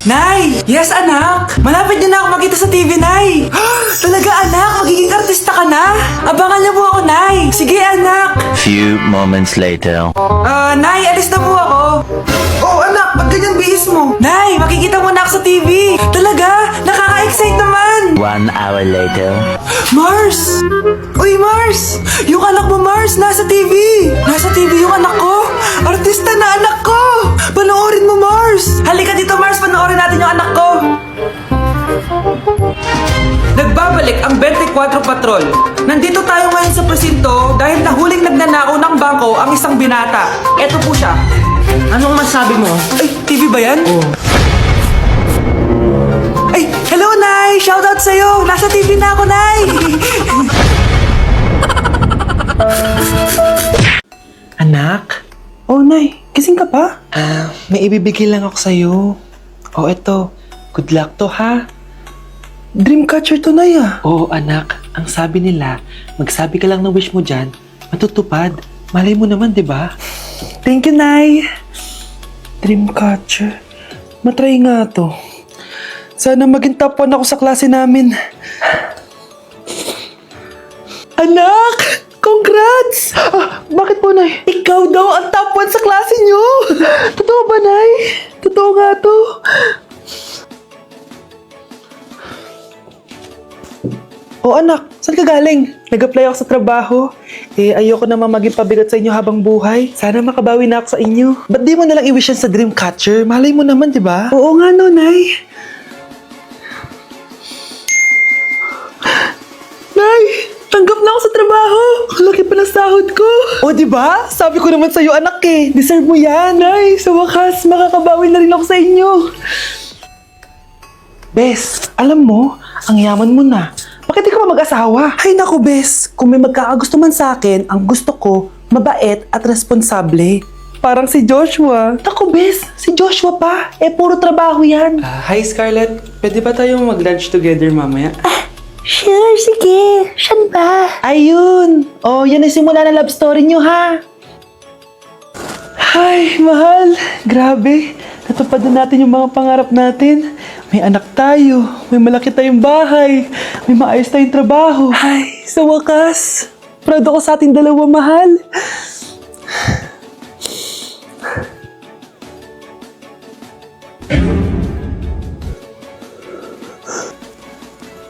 Nay! Yes, anak! Malapit niyo na ako makita sa TV, Nay! Talaga, anak? Magiging artista ka na? Abangan niyo po ako, Nay! Sige, anak! Few moments later. Nay, alis na po ako! Oh, anak! Ba't ganyan bihis mo? Nay, makikita mo na ako sa TV! Talaga? Nakaka-excite naman! 1 hour later. Mars! Uy, Mars! Yung anak mo, Mars, nasa TV! Nasa TV yung anak ko! Artista na anak ko! Panoorin mo, Mars! Halika dito, Mars! Panoorin natin yung anak ko! Nagbabalik ang 24 Patrol. Nandito tayo ngayon sa presinto dahil nahuling nagnanakaw ng bangko ang isang binata. Eto po siya. Anong masabi mo? Ay, TV ba yan? Ay, hello, Nay! Shoutout sa'yo! Nasa TV na ako, Nay! Anak? Oh, Nay. Gising ka pa? May ibibigay lang ako sa'yo. Oh, eto. Good luck to, ha? Dreamcatcher to, Nay, ah. Oo, anak. Ang sabi nila, magsabi ka lang ng wish mo dyan, matutupad. Malay mo naman, di ba? Thank you, Nay. Dreamcatcher. Matry nga to. Sana maging top 1 ako sa klase namin. Anak! Congrats! Bakit po, Nay? Ikaw daw ang top 1 sa klase niyo! Totoo ba, Nay? Totoo nga to. Oh, anak, saan ka galing? Nag-apply ako sa trabaho. Ayoko naman maging pabigat sa inyo habang buhay. Sana makabawi na ako sa inyo. Ba't di mo nalang i-wish yan sa Dreamcatcher? Malay mo naman, di ba? Oo nga, no, Nay. Nay, tanggap na ako sa trabaho. Ang laki pa ng sahod ko. O, di ba? Sabi ko naman sa'yo, anak eh. Deserve mo yan. Nay, sa wakas, makakabawi na rin ako sa inyo. Bes, alam mo, ang yaman mo na. Bakit di ka pa mag-asawa? Ay naku, Bes. Kung may magkakagusto man sa akin, ang gusto ko, mabait at responsable. Parang si Joshua. Naku, Bes. Si Joshua pa. Puro trabaho yan. Hi, Scarlett. Pwede ba tayong mag-lunch together mamaya? Sure, sige. Siyan ba? Ayun. Oh, yan ang simula na love story nyo, ha? Ay, mahal. Grabe. Natupad na natin yung mga pangarap natin. May anak tayo. May malaki tayong bahay. May maayos tayong trabaho. Ay, sa wakas. Proud ako sa ating dalawa, mahal.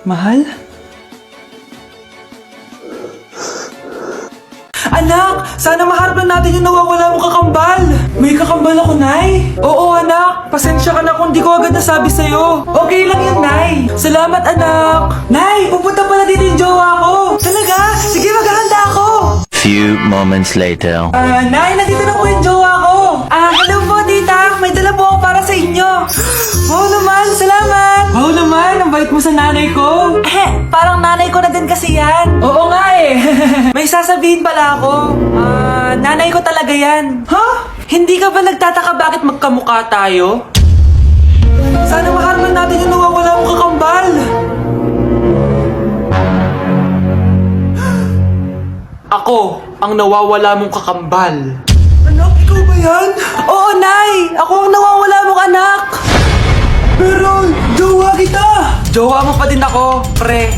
Mahal? Anak, sana maharap na natin yung nawawala mong kakambal. May kakambal ako, Nay. Oo, anak. Pasensya ka na kung di ko agad nasabi sa'yo. Okay lang yun, Nay. Salamat, anak. Nay, pupunta pala dito yung jowa ko. Talaga? Sige, maghahanda ako. Few moments later. Nay, nandito na po yung jowa ko. Hello po, tita. May dala po ako para sa inyo. Wow naman, salamat. Wow naman, ang bait mo sa nanay ko. Parang nanay ko na din kasi yan. Oo nga eh. May sasabihin pala ako. Nanay ko talaga yan. Huh? Hindi ka ba nagtataka bakit magkamukha tayo? Sana maharap natin yung nawawala mong kakambal. Ako, ang nawawala mong kakambal. Anak, ikaw ba yan? Oo, Nay! Ako ang nawawala mong anak! Pero, jowa kita! Jowa mo pa din ako, pre.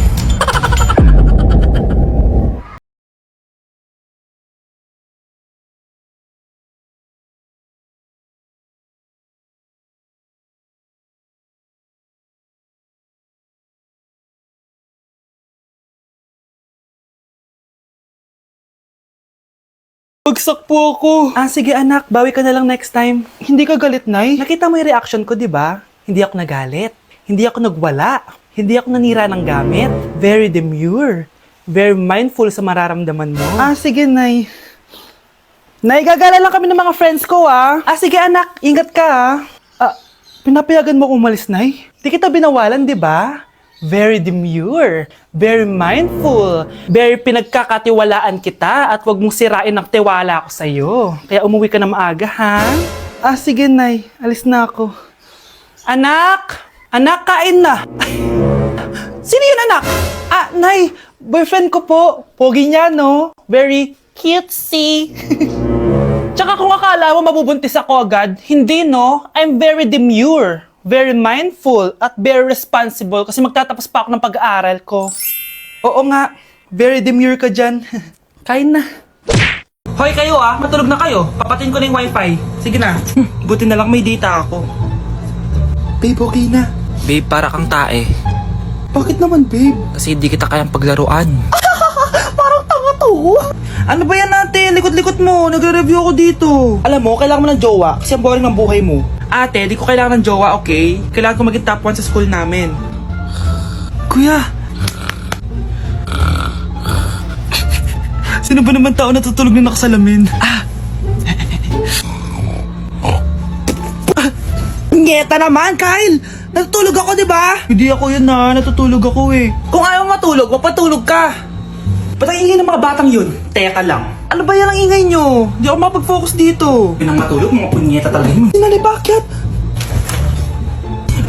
Bagsak po ako. Sige anak, bawi ka na lang next time. Hindi ka galit, Nay? Nakita mo yung reaction ko, di ba? Hindi ako nagalit. Hindi ako nagwala. Hindi ako nanira ng gamit. Very demure. Very mindful sa mararamdaman mo. Sige, Nay. Nay, gagala lang kami ng mga friends ko, sige, anak. Ingat ka, pinapayagan mo kong umalis, Nay? Di kita binawalan, di ba? Very demure, very mindful, very pinagkakatiwalaan kita at wag mong sirain ang tiwala ko sa'yo. Kaya umuwi ka na maaga, ha? Sige, Nay. Alis na ako. Anak! Anak, kain na! Sino yun, anak? Nay, boyfriend ko po. Pogi niya, no? Very cutesy. Tsaka kung akala mo mabubuntis ako agad, hindi, no? I'm very demure. very mindful at very responsible kasi magtatapos pa ako ng pag-aaral ko. Oo nga, very demure ka dyan. Kain na. Hoy kayo matulog na kayo. Papatin ko na yung wifi. Sige na. Buti na lang may data ako. Babe, okay na. Babe, para kang tae. Bakit naman, babe? Kasi hindi kita kayang paglaruan. Parang tanga to. Ano ba yan ate? Likot-likot mo. Nagre-review ako dito. Alam mo, kailangan mo ng jowa kasi ang boring ng buhay mo. Ate, di ko kailangan ng jowa, okay? Kailangan ko maging top 1 sa school namin. Kuya! Sino ba naman tao natutulog na nakasalamin? Ngeta naman, Kyle! Natutulog ako, di ba? Hindi ako yun natutulog ako eh. Kung ayaw matulog, mapatulog ka. Ba't ang ingay ng mga batang yun? Teka lang. Ano ba yan ang ingay nyo? Hindi ako mapag-focus dito. Yun ang matulog, mga punyeta talaga yun. Sinali, bakit?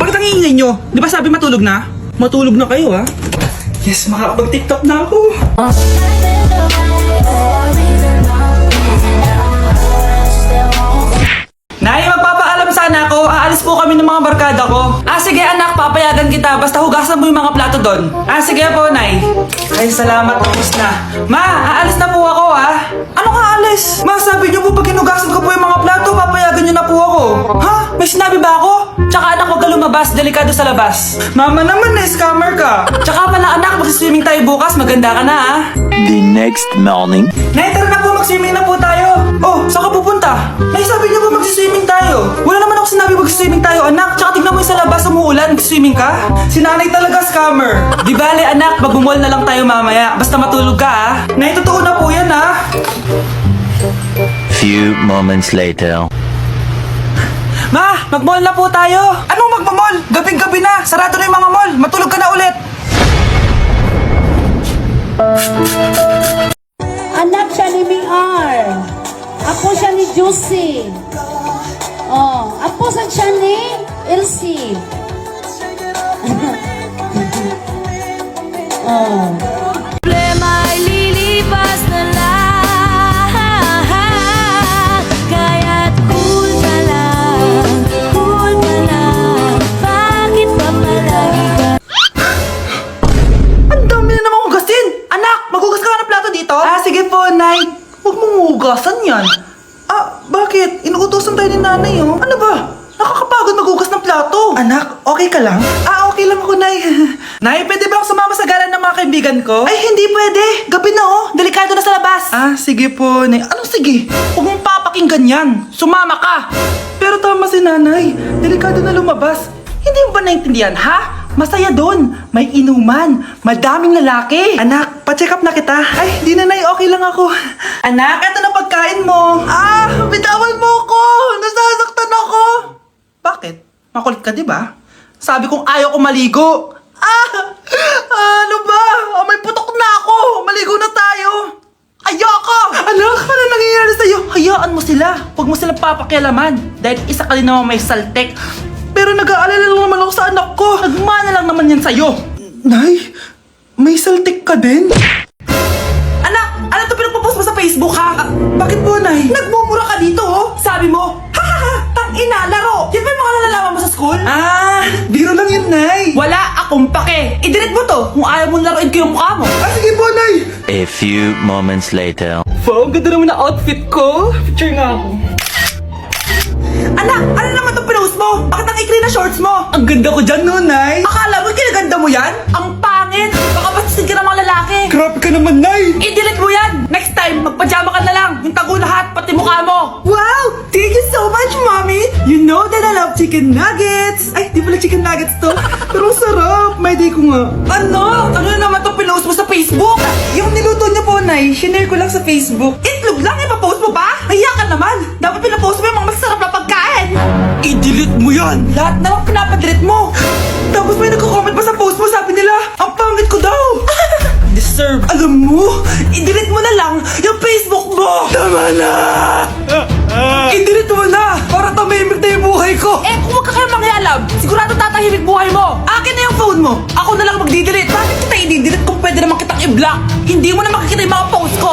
Bakit ang ingay nyo? Di ba sabi matulog na? Matulog na kayo Yes, makakapag-tiktok na ako. Nay, magpapaalam sana ako. Aalis po kami ng mga barkada ko. Sige anak, papayagan kita. Basta hugasan mo yung mga plato doon. Sige po, Nay. Ay, salamat. Tapos na. Ma, aalis na po ako Ano ka aalis? Ma, sabi niyo po pag hinugasan ko po yung mga plato, papayagan niyo na po ako. Ha? May sinabi ba ako? Tsaka anak, huwag ka lumabas. Delikado sa labas. Mama naman, scammer ka. Tsaka pala anak, mag-swimming tayo bukas. Maganda ka na The next morning. Nay, tara na po, mag-swimming na po tayo. Oh, saan ka pupunta? Nay, sabi niyo po mag-swimming tayo. Wala naman ako sinabi mag-swimming tayo, anak. Tsaka tignan mo yung sa labas, umuulan, mag-swimming ka. Si nanay talaga scammer. Di bale, anak, mag-mall na lang tayo mamaya. Basta matulog ka, Nay, totoo na po yan, Few moments later. Ma, mag-mall na po tayo. Anong mag-mall? Gabing-gabi na. Sarado na yung mga mall. Matulog ka na ulit. Anak siya ni Miar. Ako siya ni Juicy. Ako siya ni Elsie. Problema ay lilipas na lang. Kaya't cool ka lang. Bakit ba palagi ka? Ang dami na namang hugasin! Anak, maghugas ka nga ng plato dito? Sige po, Nay. Huwag mong hugasan yan. Bakit? Inuutosan tayo ni nanay, Ano ba? Nakakapagod maghugas ng plato. Anak, okay ka lang? Okay lang ako, Nay. Nay, pwede ba akong sumama sa gala ng mga kaibigan ko? Ay, hindi pwede. Gabi na, Delikado na sa labas. Sige po, Nay. Anong sige? Huwag mong papakinggan yan. Sumama ka. Pero tama si nanay. Delikado na lumabas. Hindi mo ba naintindihan, ha? Masaya doon. May inuman. Madaming lalaki. Anak, pa-check up na kita. Ay, di na, Nay. Okay lang ako. Anak, eto na pagkain mo. Bitawan mo ako. Nasasaktan ako. Bakit? Makulit ka, di ba? Sabi kong ayaw ko maligo. Ano ba? May putok na ako. Maligo na tayo. Ayoko! Anak, ano nangyayari sa'yo? Hayaan mo sila. Huwag mo silang papakialaman. Dahil isa ka din naman may saltek. Pero nag-aalala lang naman ako sa anak ko. Nagmana lang naman yan sa'yo. Nay, may saltik ka din? Anak, ano to pinagpo-post mo sa Facebook, ha? Bakit po, Nay? Nagmumura ka dito, Sabi mo, tang-ina, laro. Yan ba yung mga nalalaman mo sa school? Biro lang yun, Nay. Wala akong pake. I-delete mo to kung ayaw mong laruin ko yung mukha mo. Sige po, Nay. A few moments later. Wow, ang ganda naman na outfit ko. Picture nga ako. Anak, ano naman itong pinost mo? Bakit ang ikli na shorts mo? Ang ganda ko dyan, no, Nay? Akala mo kinaganda mo yan? Ang pangit! Baka bastusin ka ng mga lalaki. Grabe ka naman, Nay! I-delete mo yan! Next time, magpajama ka na lang. Yung tago lahat, pati mukha mo. Wow! Thank you so much, Mommy! You know that I love chicken nuggets! Ay, di pala chicken nuggets to. Pero sarap! May day ko nga. Ano? Ano na naman itong pinost mo sa Facebook? Yung niluto niyo po, Nay, shinare ko lang sa Facebook. Itlog lang, ipapost mo pa? Hiya ka naman! Dapat pinapost mo yung mga masarap na pagkain! I-delete mo yan! Lahat na lang pinapadelete mo! Tapos may nagko-comment pa sa post mo, sabi nila, ang pangit ko daw! Deserve! Alam mo, i-delete mo na lang yung Facebook mo! Tama na! I-delete mo na! Para tumimik na yung buhay ko! Kung wag ka kayo mangyalam, sigurado tatahimik buhay mo! Akin na yung phone mo! Ako na lang magdi-delete! Bakit kita i-delete kung pwede naman kitang i-block? Hindi mo na makikita yung mga post ko!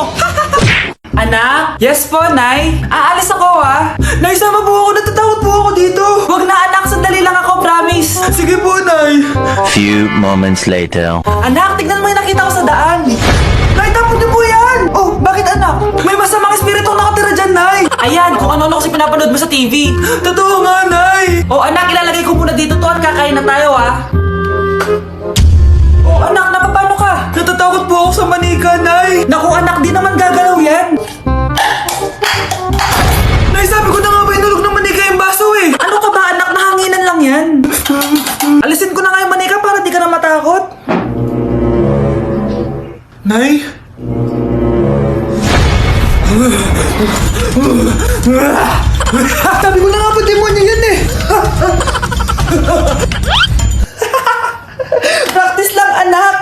Anak? Yes po, Nay. Aalis ako, Nay, sama po ako. Natatakot po ako dito. Wag na, anak. Sandali lang ako. Promise. few moments later. Anak, tignan mo yung nakita ko sa daan. Nay, tapos niyo po yan! Oh, bakit anak? May masamang espiritu nakatira dyan, Nay! Ayan, kung ano-ano kasi pinapanood mo sa TV. Totoo nga, Nay! Oh, anak, ilalagay ko muna dito to at kakain na tayo, ha? Oh, anak, napapano ka? Natatakot po ako sa manika, Nay! Naku, anak, di naman gagalaw yan! Nay, sabi ko na nga ba inulog ng manika yung baso, eh? Ano ka ba, anak? Nahanginan lang yan. Alisin ko na nga yung manika para di ka na matakot. Nay? Sabi ko na nga ba demonyo yan eh! Practice lang, anak!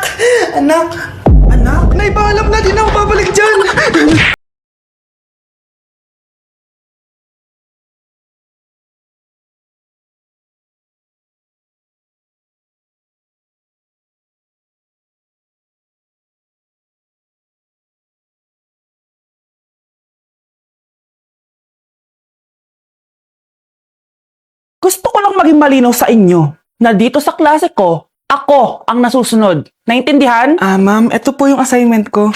Anak! Anak? Nay, paalam na, di na ako babalik dyan! Gusto ko lang maging malinaw sa inyo na dito sa klase ko, ako ang nasusunod. Naintindihan? Ma'am, ito po yung assignment ko.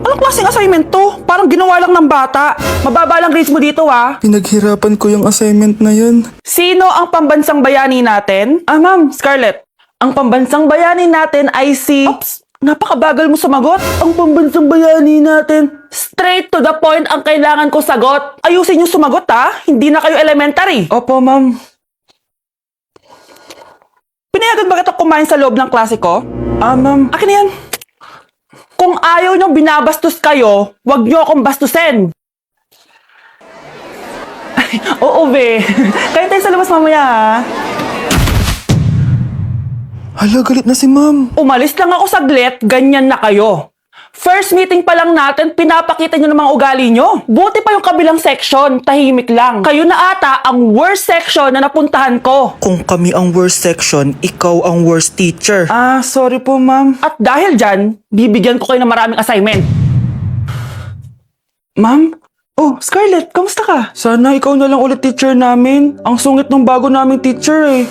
Anong klaseng assignment to? Parang ginawa lang ng bata. Mababa lang grades mo dito, ha? Pinaghirapan ko yung assignment na yun. Sino ang pambansang bayani natin? Ma'am, Scarlett. Ang pambansang bayani natin ay si... Oops! Napakabagal mo sumagot. Ang pambansang bayani natin. Straight to the point ang kailangan ko sagot. Ayusin yung sumagot, ha? Hindi na kayo elementary. Opo, ma'am. Pinayagan ba kita kumain sa loob ng klase ko? Ma'am. Akin na yan. Kung ayaw niyong binabastos kayo, wag niyo akong bastusin. Ay, oo, be. Kain tayo sa labas mamaya, ha? Hala, galit na si ma'am. Umalis lang ako saglit, ganyan na kayo. First meeting pa lang natin, pinapakita nyo ng mga ugali nyo. Buti pa yung kabilang section, tahimik lang. Kayo na ata ang worst section na napuntahan ko. Kung kami ang worst section, ikaw ang worst teacher. Sorry po, ma'am. At dahil dyan, bibigyan ko kayo ng maraming assignment. Ma'am? Oh, Scarlett, kamusta ka? Sana ikaw na lang ulit teacher namin. Ang sungit ng bago naming teacher eh.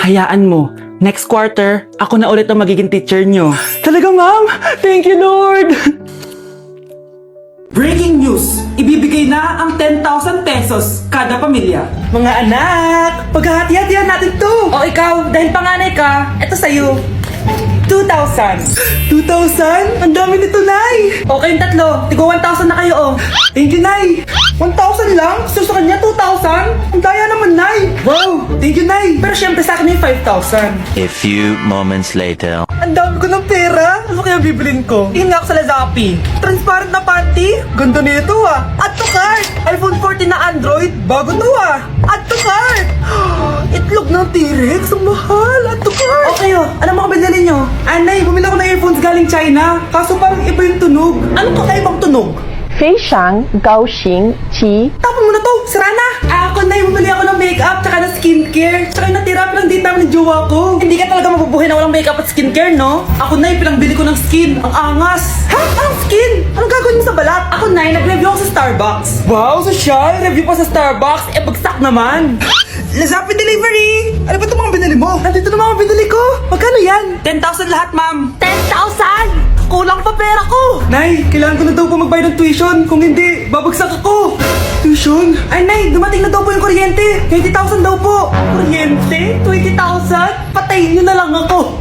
Hayaan mo. Next quarter, ako na ulit ang magiging teacher nyo. Talaga, ma'am? Thank you, Lord! Breaking news! Ibibigay na ang 10,000 pesos kada pamilya. Mga anak, paghahati-hatihan natin to! O ikaw, dahil panganay ka, eto sa'yo. 2,000. 2,000? Ang dami nito, Nay! O kayong tatlo, tigo 1,000 na kayo, oh. Thank you, Nay! 1,000 lang? So sa kanya, 2,000? Ang daya naman, Nay! Wow! Thank you, Nay! Pero syempre sa akin yung 5,000. A few moments later. Ang dami ko ng pera. Ano kaya bibilin ko? Tingin nga ako sa Lazappi. Transparent na panty. Ganda nito ah. Add to cart. iPhone 14 na Android. Bago to ah. Add to cart. Itlog ng T-Rex. Ang mahal. Add to cart. Okay oh. Ano mga binili nyo? Anay, bumili ako ng earphones galing China. Kaso parang iba yung tunog. Anong kakaibang tunog? 非常高兴其 Tapon mo na to! Sira na! Ako na yung bumili ako ng makeup tsaka ng skincare. Tsaka yung natira pa ng date namin ng jowa ko. Hindi ka talaga mabubuhay na walang makeup at skincare, no? Ako na yung pinangbili ko ng skin. Ang angas! Ha? Anong skin? Anong gagawin mo sa balat? Ako na nag-review ako sa Starbucks. Wow, social! Review pa sa Starbucks? Eh, bagsak naman! Lazappi delivery! Ano ba itong mga binili mo? Nandito na mga binili ko. Magkano yan? 10,000 lahat, ma'am. 10,000? Kulang pa pera ko. Nay, kailangan ko na daw po magbayad ng tuition. Kung hindi, babagsak ako. Tuition? Ay, Nay, dumating na daw po yung kuryente. 20,000 daw po. Kuryente? 20,000? Patayin niyo na lang ako.